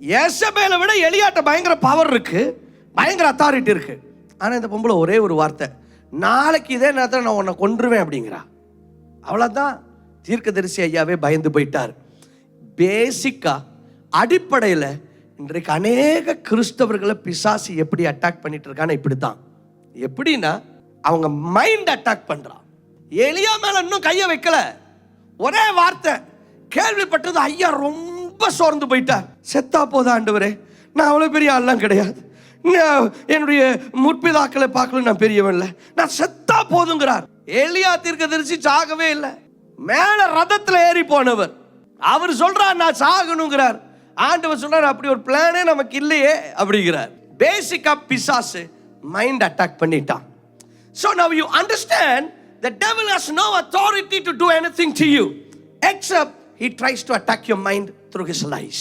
யேசபேலை விட எலியாட்ட பயங்கர பவர் இருக்கு, பயங்கர அத்தாரிட்டி இருக்கு. ஆனால் இந்த பொம்பளை ஒரே ஒரு வார்த்தை, நாளைக்கு இதே நேரத்தில் நான் உன்னை கொன்றுவேன் அப்படிங்கிறா. அவ்வளோதான். தீர்க்கதரிசி ஐயாவே பயந்து போயிட்டார். பேசிக்கா அடிப்படையில் இன்றைக்கு அநேக கிறிஸ்தவர்களை பிசாசு எப்படி அட்டாக் பண்ணிட்டு இருக்கான்னு இப்படி தான். எப்படின்னா அவங்க மைண்ட் அட்டாக் பண்றான். எலியா மேல இன்னும் கையை வைக்கல, ஒரே வார்த்தை கேள்விப்பட்டது, ஐயா ரொம்ப சோர்ந்து போயிட்டார். செத்தா போதா ஆண்டவரே, நான் அவ்வளோ பெரிய ஆள்லாம் கிடையாது, என்னுடைய முற்பிதாக்களை பார்க்கல, நான் பெரியவன் இல்லை, நான் செத்தா போதுங்கிறார். எலியா தீர்க்கதரிசி சாகவே இல்லை, மேல ரதத்துல ஏறி போனவர். அவர் சொல்றார் நான் சாகணுங்கிறார். ஆண்டவர் சொல்றார் அப்படி ஒரு பிளானே நமக்கு இல்லையே அப்படிங்கிறார். பேசிக்கா பிசாசு மைண்ட் அட்டாக் பண்ணிட்டான். So now you understand the devil has no authority to do anything to you except he tries to attack your mind through his lies.